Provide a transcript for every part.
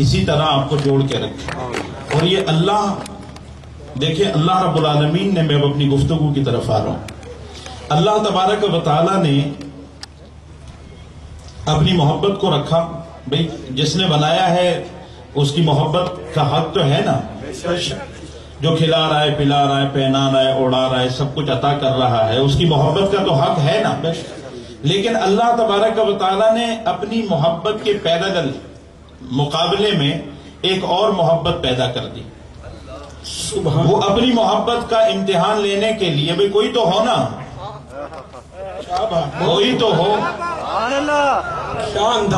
اسی طرح آپ کو جوڑ کے رکھے. اور یہ اللہ دیکھیں، اللہ رب العالمین نے، میں اب اپنی گفتگو کی طرف آ رہا ہوں، اللہ تبارک و تعالیٰ نے اپنی محبت کو رکھا. بھئی جس نے بنایا ہے اس کی محبت کا حق تو ہے نا. جو کھلا رہا ہے، پلا رہا ہے، پہنا رہا ہے، اڑا رہا ہے، سب کچھ عطا کر رہا ہے، اس کی محبت کا تو حق ہے نا. لیکن اللہ تبارک و تعالیٰ نے اپنی محبت کے پیدل مقابلے میں ایک اور محبت پیدا کر دی. وہ اپنی محبت کا امتحان لینے کے لیے، بھئی کوئی تو ہو نا، کوئی تو ہو.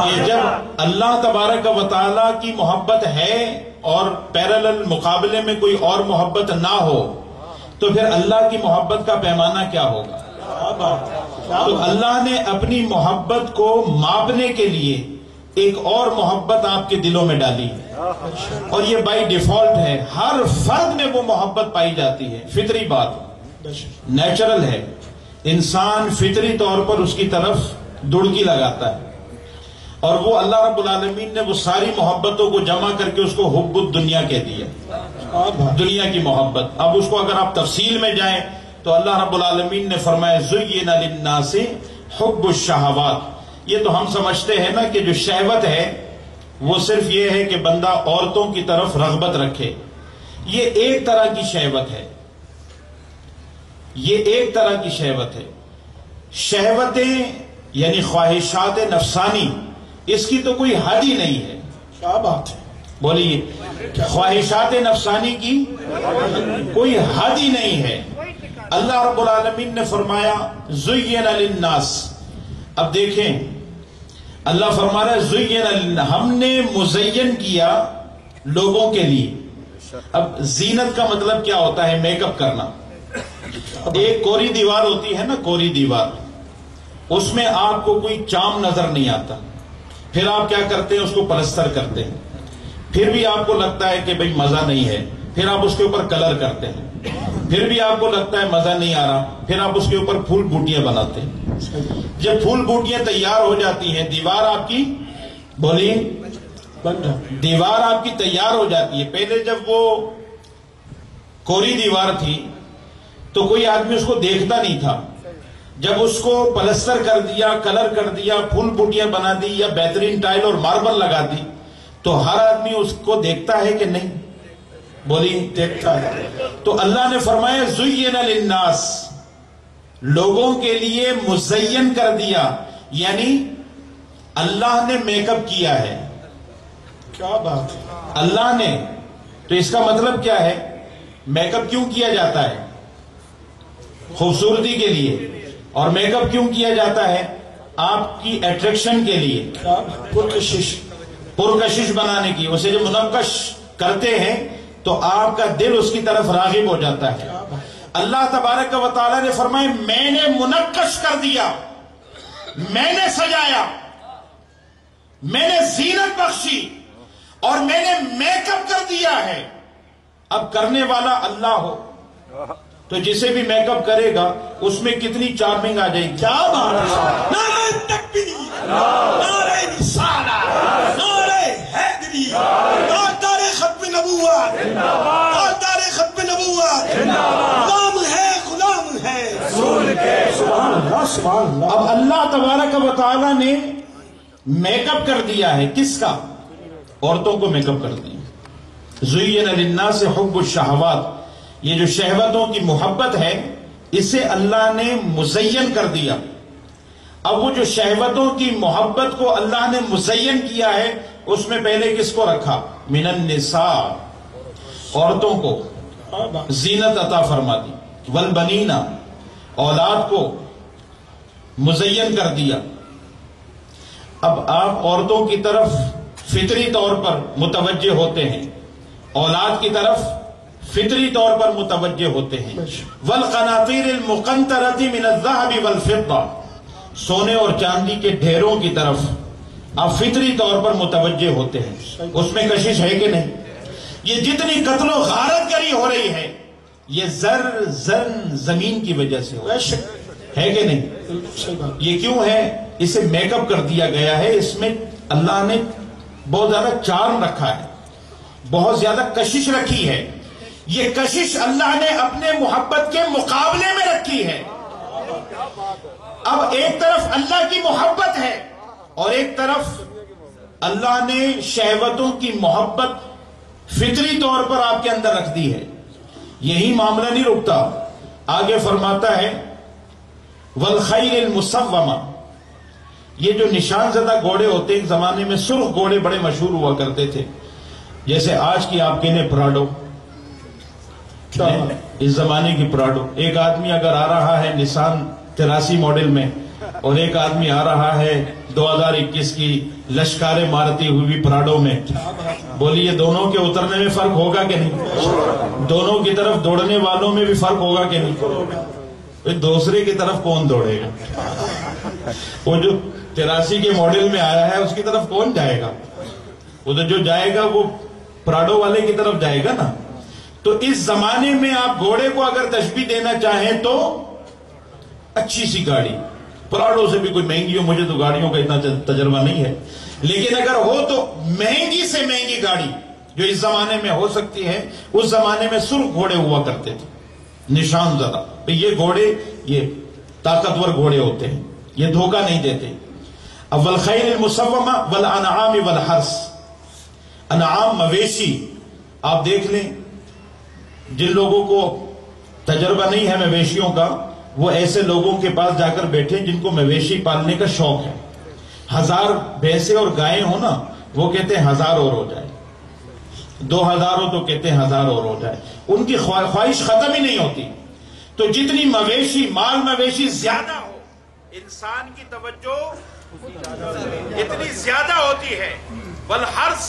یہ جب اللہ تبارک و تعالیٰ کی محبت ہے اور پیرالل مقابلے میں کوئی اور محبت نہ ہو تو پھر اللہ کی محبت کا پیمانہ کیا ہوگا؟ تو اللہ نے اپنی محبت کو ماپنے کے لیے ایک اور محبت آپ کے دلوں میں ڈالی ہے، اور یہ بائی ڈیفالٹ ہے. ہر فرد میں وہ محبت پائی جاتی ہے، فطری بات، نیچرل ہے. انسان فطری طور پر اس کی طرف دڑکی لگاتا ہے، اور وہ اللہ رب العالمین نے وہ ساری محبتوں کو جمع کر کے اس کو حب الدنیا کہہ دیا، دنیا کی محبت. اب اس کو اگر آپ تفصیل میں جائیں تو اللہ رب العالمین نے فرمایا زُيِّنَ لِلنَّاسِ حُبُّ الشَّهَوَاتِ. یہ تو ہم سمجھتے ہیں نا کہ جو شہوت ہے وہ صرف یہ ہے کہ بندہ عورتوں کی طرف رغبت رکھے. یہ ایک طرح کی شہوت ہے، یہ ایک طرح کی شہوت ہے. شہوتیں یعنی خواہشات نفسانی، اس کی تو کوئی حد ہی نہیں ہے. کیا بات ہے، بولیے. خواہشات نفسانی کی کوئی حد ہی نہیں ہے. اللہ رب العالمین نے فرمایا زُيِّنَ لِلنَّاسِ. اب دیکھیں اللہ فرما رہا ہے زُيِّنَ، ہم نے مزین کیا لوگوں کے لیے. اب زینت کا مطلب کیا ہوتا ہے؟ میک اپ کرنا. ایک کوری دیوار ہوتی ہے نا، کوری دیوار، اس میں آپ کو کوئی چام نظر نہیں آتا، پھر آپ کیا کرتے ہیں؟ اس کو پلستر کرتے ہیں، پھر بھی آپ کو لگتا ہے کہ بھئی مزہ نہیں ہے، پھر آپ اس کے اوپر کلر کرتے ہیں، پھر بھی آپ کو لگتا ہے مزہ نہیں آ رہا، پھر آپ اس کے اوپر پھول بوٹیاں بناتے ہیں. جب پھول بوٹیاں تیار ہو جاتی ہیں، دیوار آپ کی، بولیے، دیوار آپ کی تیار ہو جاتی ہے. پہلے جب وہ کوری دیوار تھی تو کوئی آدمی اس کو دیکھتا نہیں تھا. جب اس کو پلستر کر دیا، کلر کر دیا، پھول بوٹیاں بنا دی، یا بہترین ٹائل اور ماربل لگا دی، تو ہر آدمی اس کو دیکھتا ہے کہ نہیں؟ بولی، دیکھتا ہے. تو اللہ نے فرمایا زُيِّنَ لِلنَّاسِ، لوگوں کے لیے مزین کر دیا، یعنی اللہ نے میک اپ کیا ہے. کیا بات ہے، اللہ نے. تو اس کا مطلب کیا ہے؟ میک اپ کیوں کیا جاتا ہے؟ خوبصورتی کے لیے. اور میک اپ کیوں کیا جاتا ہے؟ آپ کی اٹریکشن کے لیے، پرکشش بنانے کی. اسے جب منقش کرتے ہیں تو آپ کا دل اس کی طرف راغب ہو جاتا ہے. اللہ تبارک و تعالیٰ نے فرمایا میں نے منقش کر دیا، میں نے سجایا، میں نے زینت بخشی، اور میں نے میک اپ کر دیا ہے. اب کرنے والا اللہ ہو تو جسے بھی میک اپ کرے گا اس میں کتنی چارمنگ آ جائے گی. کیا بات ہے، نعرہ تکبیر، نعرہ رسالت، نعرہ حیدری، تاجدار ختم نبوت، تاجدار ختم نبوت، غلام ہے، غلام ہے رسول کے. سبحان اللہ، سبحان اللہ. اب اللہ تبارک و تعالیٰ نے میک اپ کر دیا ہے. کس کا؟ عورتوں کو میک اپ کر دیا. زُيِّنَ لِلنَّاسِ حُبُّ الشَّهَوَاتِ. یہ جو شہوتوں کی محبت ہے اسے اللہ نے مزین کر دیا. اب وہ جو شہوتوں کی محبت کو اللہ نے مزین کیا ہے اس میں پہلے کس کو رکھا؟ من النساء، عورتوں کو زینت عطا فرما دی. والبنین، اولاد کو مزین کر دیا. اب آپ عورتوں کی طرف فطری طور پر متوجہ ہوتے ہیں، اولاد کی طرف فطری طور پر متوجہ ہوتے ہیں. والقناطیر المقنطرۃ من الذهب والفضہ، سونے اور چاندی کے ڈھیروں کی طرف آپ فطری طور پر متوجہ ہوتے ہیں. اس میں کشش ہے کہ نہیں؟ یہ جتنی قتل و غارت گری ہو رہی ہے یہ زر زمین کی وجہ سے ہے کہ نہیں؟ یہ کیوں ہے؟ اسے میک اپ کر دیا گیا ہے. اس میں اللہ نے بہت زیادہ چارم رکھا ہے، بہت زیادہ کشش رکھی ہے. یہ کشش اللہ نے اپنے محبت کے مقابلے میں رکھی ہے. اب ایک طرف اللہ کی محبت ہے اور ایک طرف اللہ نے شہوتوں کی محبت فطری طور پر آپ کے اندر رکھ دی ہے. یہی معاملہ نہیں رکتا، آگے فرماتا ہے والخیل المسومہ. یہ جو نشان زدہ گھوڑے ہوتے ایک زمانے میں سرخ گھوڑے بڑے مشہور ہوا کرتے تھے، جیسے آج کی آپ کہنے پراڈو، اس زمانے کی پراڈو. ایک آدمی اگر آ رہا ہے نسان 83 ماڈل میں اور ایک آدمی آ رہا ہے 2021 کی لشکاریں مارتی ہوئی پراڈو میں، بولیے دونوں کے اترنے میں فرق ہوگا کہ نہیں؟ دونوں کی طرف دوڑنے والوں میں بھی فرق ہوگا کہ نہیں؟ دوسرے کی طرف کون دوڑے گا؟ وہ جو 83 کے ماڈل میں آیا ہے اس کی طرف کون جائے گا؟ وہ تو جو جائے گا وہ پراڈو والے کی طرف جائے گا نا. تو اس زمانے میں آپ گھوڑے کو اگر تشبیہ دینا چاہیں تو اچھی سی گاڑی، پراڈو سے بھی کوئی مہنگی ہو، مجھے تو گاڑیوں کا اتنا تجربہ نہیں ہے، لیکن اگر ہو تو مہنگی سے مہنگی گاڑی جو اس زمانے میں ہو سکتی ہے. اس زمانے میں سرخ گھوڑے ہوا کرتے تھے، نشان زدہ. یہ گھوڑے یہ طاقتور گھوڑے ہوتے ہیں، یہ دھوکہ نہیں دیتے. اب والخیل المسومہ والانعام والحرث. انعام مویشی، آپ دیکھ لیں جن لوگوں کو تجربہ نہیں ہے مویشیوں کا، وہ ایسے لوگوں کے پاس جا کر بیٹھے جن کو مویشی پالنے کا شوق ہے. 1000 بھینسیں اور گائیں ہو نا، وہ کہتے ہیں 1000 اور ہو جائے، 2000 ہو تو کہتے ہیں 1000 اور ہو جائے. ان کی خواہش ختم ہی نہیں ہوتی. تو جتنی مویشی مال مویشی زیادہ ہو، انسان کی توجہ اتنی زیادہ ہوتی ہے. والحرث،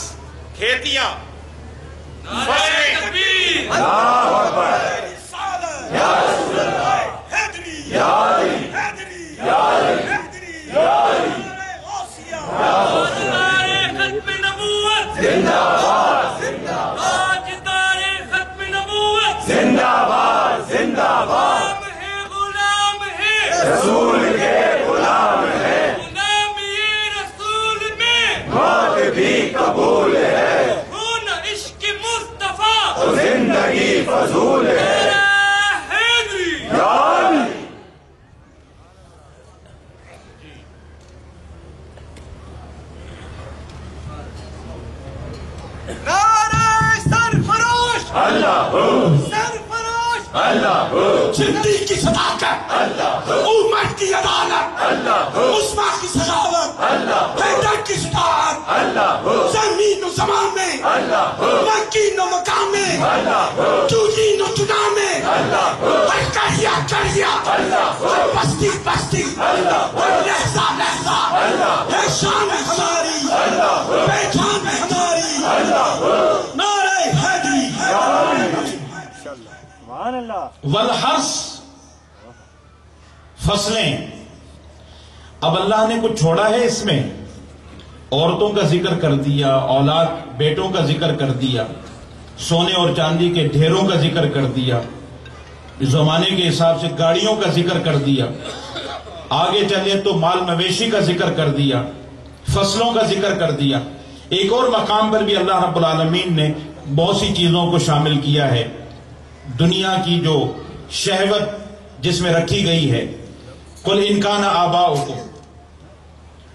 کھیتیاں، فضول ہے. زندگی کی صداقت، امت کی عدالت، عثما کی سخاوت، حیدر کی شجاعت، زمین و زمان میں، مکین و مقام میں، چودین و چنا میں، ہر کڑیا کڑیا، ہر بستی بستی، ہر لہجہ لہجہ، ہے شان ہے ہماری، پہچان ہے ہماری. نعرہ حیدری. والحرث، فصلیں. اب اللہ نے کچھ چھوڑا ہے اس میں؟ عورتوں کا ذکر کر دیا، اولاد بیٹوں کا ذکر کر دیا، سونے اور چاندی کے ڈھیروں کا ذکر کر دیا، زمانے کے حساب سے گاڑیوں کا ذکر کر دیا. آگے چلے تو مال مویشی کا ذکر کر دیا، فصلوں کا ذکر کر دیا. ایک اور مقام پر بھی اللہ رب العالمین نے بہت سی چیزوں کو شامل کیا ہے. دنیا کی جو شہوت جس میں رکھی گئی ہے، قل ان کان آباؤکم،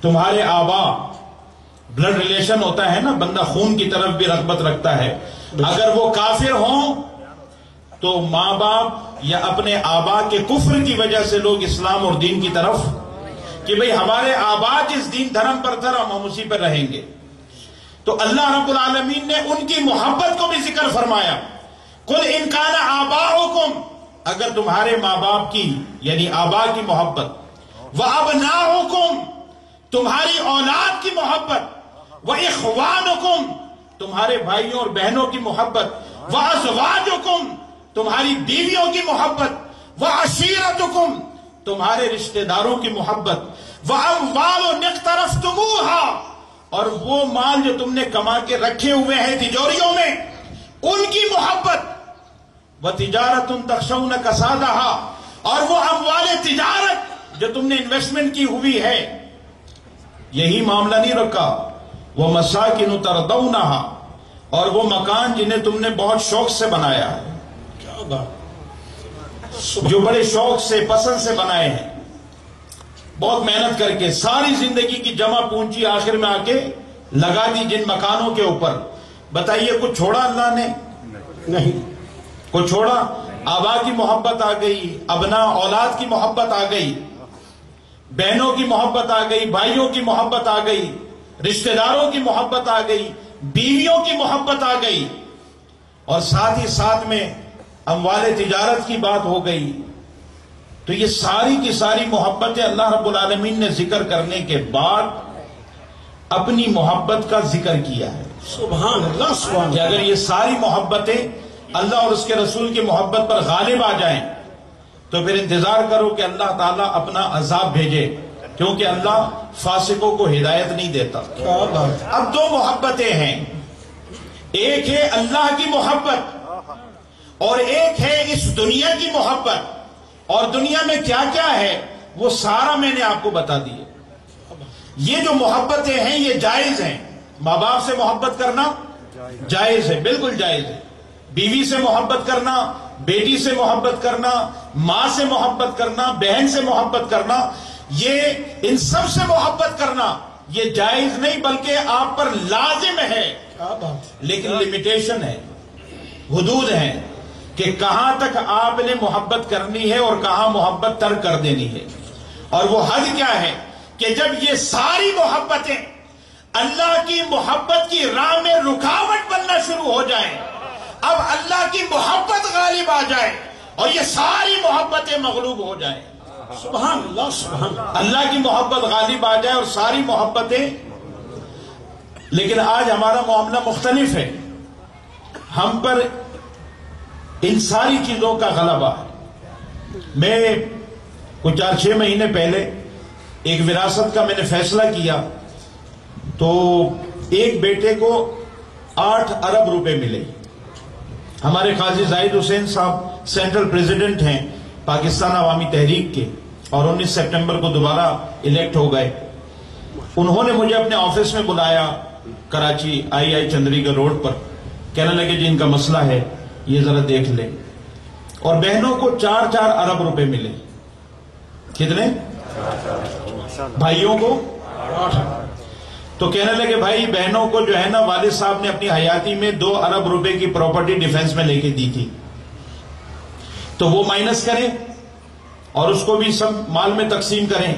تمہارے آبا، بلڈ ریلیشن ہوتا ہے نا، بندہ خون کی طرف بھی رغبت رکھتا ہے. اگر وہ کافر ہوں تو ماں باپ یا اپنے آبا کے کفر کی وجہ سے لوگ اسلام اور دین کی طرف، کہ بھئی ہمارے آبا جس دین دھرم پر تھا ہم اسی پر رہیں گے. تو اللہ رب العالمین نے ان کی محبت کو بھی ذکر فرمایا. قل ان کان آباؤکم، اگر تمہارے ماں باپ کی یعنی آبا کی محبت، وابناؤکم، تمہاری اولاد کی محبت، واخوانکم، تمہارے بھائیوں اور بہنوں کی محبت، وازواجکم، تمہاری بیویوں کی محبت، وعشیرتکم، تمہارے رشتہ داروں کی محبت، واموال اقترفتموها، اور وہ مال جو تم نے کما کے رکھے ہوئے ہیں تجوریوں میں ان کی محبت، وتجارت تخشون کسادها، اور وہ اموال تجارت جو تم نے انویسٹمنٹ کی ہوئی ہے. یہی معاملہ نہیں رکھا، وَمَسَاكِنُ تَرْضَوْنَهَا، اور وہ مکان جنہیں تم نے بہت شوق سے بنایا ہے، کیا بات، جو بڑے شوق سے پسند سے بنائے ہیں، بہت محنت کر کے ساری زندگی کی جمع پونجی آخر میں آ کے لگا دی جن مکانوں کے اوپر. بتائیے کچھ چھوڑا اللہ نے؟ نہیں. کچھ چھوڑا؟ آبا کی محبت آ گئی، ابنا اولاد کی محبت آ گئی، بہنوں کی محبت آ گئی، بھائیوں کی محبت آ گئی، رشتہ داروں کی محبت آ گئی، بیویوں کی محبت آ گئی، اور ساتھ ہی ساتھ میں اموال تجارت کی بات ہو گئی. تو یہ ساری کی ساری محبتیں اللہ رب العالمین نے ذکر کرنے کے بعد اپنی محبت کا ذکر کیا ہے. سبحان اللہ، سبحان کہ اگر یہ ساری محبتیں اللہ اور اس کے رسول کی محبت پر غالب آ جائیں تو پھر انتظار کرو کہ اللہ تعالیٰ اپنا عذاب بھیجے، کیونکہ اللہ فاسقوں کو ہدایت نہیں دیتا. کیا بات. اب دو محبتیں ہیں، ایک ہے اللہ کی محبت اور ایک ہے اس دنیا کی محبت. اور دنیا میں کیا کیا ہے وہ سارا میں نے آپ کو بتا دیا. یہ جو محبتیں ہیں یہ جائز ہیں. ماں باپ سے محبت کرنا جائز ہے، بالکل جائز ہے. بیوی سے محبت کرنا، بیٹی سے محبت کرنا، ماں سے محبت کرنا، بہن سے محبت کرنا، یہ ان سب سے محبت کرنا یہ جائز نہیں بلکہ آپ پر لازم ہے. کیا بات. لیکن لمیٹیشن ہے، حدود ہیں کہ کہاں تک آپ نے محبت کرنی ہے اور کہاں محبت ترک کر دینی ہے. اور وہ حد کیا ہے کہ جب یہ ساری محبتیں اللہ کی محبت کی راہ میں رکاوٹ بننا شروع ہو جائیں، اب اللہ کی محبت غالب آ جائے اور یہ ساری محبتیں مغلوب ہو جائیں. سبحان اللہ، سبحان اللہ. اللہ کی محبت غالب آ جائے اور ساری محبتیں. لیکن آج ہمارا معاملہ مختلف ہے، ہم پر ان ساری چیزوں کا غلبہ ہے. میں کچھ 4-6 مہینے پہلے ایک وراثت کا میں نے فیصلہ کیا تو ایک بیٹے کو 8 ارب روپے ملے. ہمارے قاضی زاہد حسین صاحب سینٹرل پریزیڈنٹ ہیں پاکستان عوامی تحریک کے اور 19 سپٹمبر کو دوبارہ الیکٹ ہو گئے. انہوں نے مجھے اپنے آفس میں بلایا کراچی آئی چندریگڑھ روڈ پر. کہنے لگے جی ان کا مسئلہ ہے یہ ذرا دیکھ لیں. اور بہنوں کو 4 ارب روپے ملے. کتنے؟ بھائیوں کو 8. تو کہنے لگے بھائی بہنوں کو جو ہے نا والد صاحب نے اپنی حیاتی میں 2 ارب روپے کی پراپرٹی ڈیفنس میں لے کے دی تھی تو وہ مائنس کریں اور اس کو بھی سب مال میں تقسیم کریں.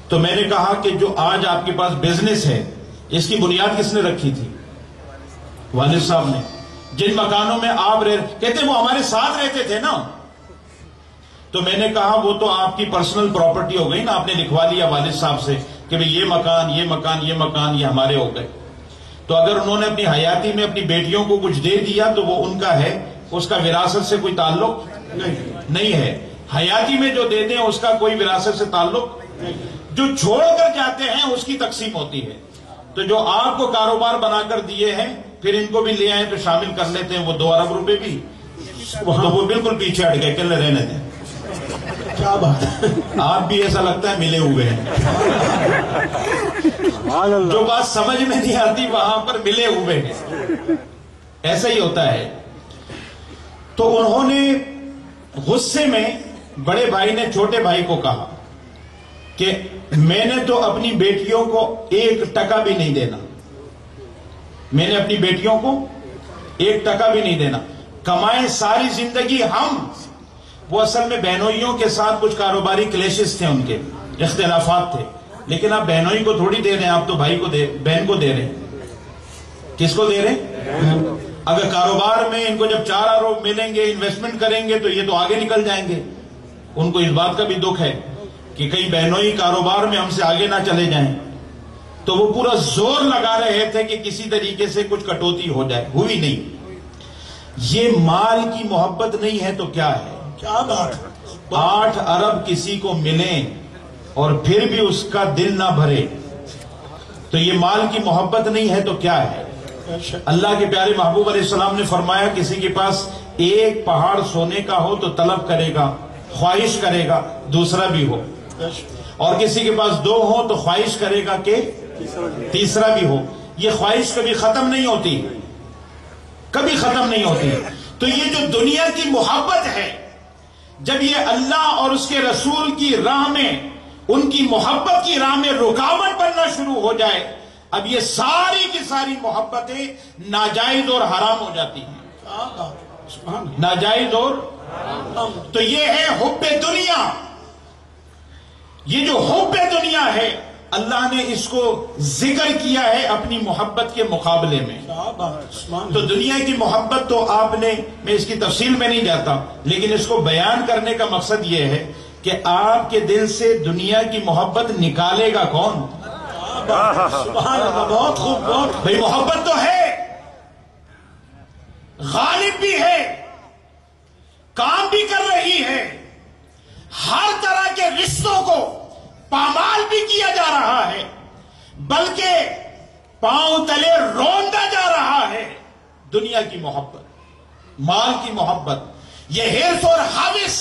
تو میں نے کہا کہ جو آج آپ کے پاس بزنس ہے اس کی بنیاد کس نے رکھی تھی؟ والد صاحب نے. جن مکانوں میں آپ کہتے وہ ہمارے ساتھ رہتے تھے نا. تو میں نے کہا وہ تو آپ کی پرسنل پراپرٹی ہو گئی نا، آپ نے لکھوا لیا والد صاحب سے کہ بھئی یہ مکان یہ مکان یہ مکان یہ ہمارے ہو گئے. تو اگر انہوں نے اپنی حیاتی میں اپنی بیٹیوں کو کچھ دے دیا تو وہ ان کا ہے، اس کا وراثت سے کوئی تعلق نہیں ہے. حیاتی میں جو دے دیں اس کا کوئی وراثت سے تعلق نہیں. جو چھوڑ کر جاتے ہیں اس کی تقسیم ہوتی ہے. تو جو آپ کو کاروبار بنا کر دیے ہیں پھر ان کو بھی لے آئیں تو شامل کر لیتے ہیں وہ 2 ارب روپے بھی. تو وہ بالکل پیچھے ہٹ گئے کہ رہنے دیں. کیا بات. آپ بھی ایسا لگتا ہے ملے ہوئے ہیں. جو بات سمجھ میں نہیں آتی وہاں پر ملے ہوئے ہیں. ایسا ہی ہوتا ہے. تو انہوں نے غصے میں بڑے بھائی نے چھوٹے بھائی کو کہا کہ میں نے تو اپنی بیٹیوں کو 1 ٹکا بھی نہیں دینا. میں نے اپنی بیٹیوں کو 1 ٹکا بھی نہیں دینا. کمائیں ساری زندگی ہم. وہ اصل میں بہنوئیوں کے ساتھ کچھ کاروباری کلیشز تھے، ان کے اختلافات تھے. لیکن آپ بہنوئی کو تھوڑی دے رہے ہیں، آپ تو بھائی کو بہن کو دے رہے ہیں. کس کو دے رہے ہیں؟ اگر کاروبار میں ان کو جب 4 ارب ملیں گے انویسٹمنٹ کریں گے تو یہ تو آگے نکل جائیں گے. ان کو اس بات کا بھی دکھ ہے کہ کئی بہنوئی کاروبار میں ہم سے آگے نہ چلے جائیں. تو وہ پورا زور لگا رہے تھے کہ کسی طریقے سے کچھ کٹوتی ہو جائے. ہوئی نہیں. یہ مال کی محبت نہیں ہے تو کیا ہے؟ کیا بات. 8 ارب کسی کو ملیں اور پھر بھی اس کا دل نہ بھرے تو یہ مال کی محبت نہیں ہے تو کیا ہے؟ اللہ کے پیارے محبوب علیہ السلام نے فرمایا کسی کے پاس 1 پہاڑ سونے کا ہو تو طلب کرے گا، خواہش کرے گا دوسرا بھی ہو، اور کسی کے پاس 2 ہو تو خواہش کرے گا کہ تیسرا بھی ہو. یہ خواہش کبھی ختم نہیں ہوتی، کبھی ختم نہیں ہوتی. تو یہ جو دنیا کی محبت ہے، جب یہ اللہ اور اس کے رسول کی راہ میں، ان کی محبت کی راہ میں رکاوٹ بننا شروع ہو جائے، اب یہ ساری کی ساری محبتیں ناجائز اور حرام ہو جاتی ہیں. ناجائز اور تو یہ ہے حب دنیا. یہ جو حب دنیا ہے، اللہ نے اس کو ذکر کیا ہے اپنی محبت کے مقابلے میں. تو دنیا کی محبت تو آپ نے، میں اس کی تفصیل میں نہیں جاتا، لیکن اس کو بیان کرنے کا مقصد یہ ہے کہ آپ کے دل سے دنیا کی محبت نکالے گا کون؟ بہت خوب، بہت بھئی محبت تو ہے، غالب بھی ہے، کام بھی کر رہی ہے، ہر طرح کے رشتوں کو پامال بھی کیا جا رہا ہے، بلکہ پاؤں تلے روندا جا رہا ہے. دنیا کی محبت، مال کی محبت، یہ ہرس اور حوث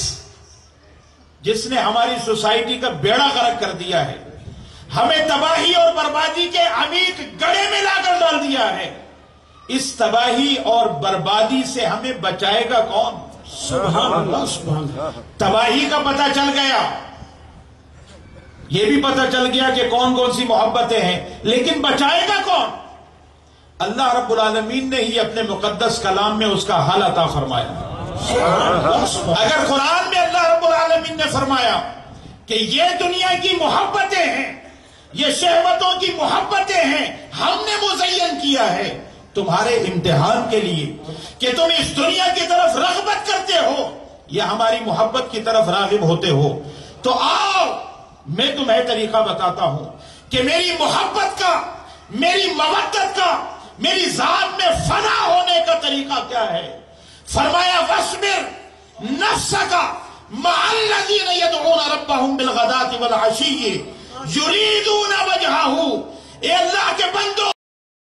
جس نے ہماری سوسائٹی کا بیڑا غرق کر دیا ہے، ہمیں تباہی اور بربادی کے عمیق گڑھے میں لا کر ڈال دیا ہے. اس تباہی اور بربادی سے ہمیں بچائے گا کون؟ سبحان اللہ، سبحان اللہ. تباہی کا پتہ چل گیا، یہ بھی پتہ چل گیا کہ کون کون سی محبتیں ہیں، لیکن بچائے گا کون؟ اللہ رب العالمین نے ہی اپنے مقدس کلام میں اس کا حل عطا فرمایا. اگر قرآن میں اللہ رب العالمین نے فرمایا کہ یہ دنیا کی محبتیں ہیں، یہ شہوتوں کی محبتیں ہیں، ہم نے مزین کیا ہے تمہارے امتحان کے لیے کہ تم اس دنیا کی طرف رغبت کرتے ہو یا ہماری محبت کی طرف راغب ہوتے ہو، تو آؤ میں تمہیں طریقہ بتاتا ہوں کہ میری محبت کا، میری مودت کا، میری ذات میں فنا ہونے کا طریقہ کیا ہے. فرمایا وَاصْبِرْ نَفْسَكَ مَعَ الَّذِينَ يَدْعُونَ رَبَّهُمْ بِالْغَدَاةِ وَالْعَشِيِّ يُرِيدُونَ وَجْهَهُ. اے اللہ کے بندو،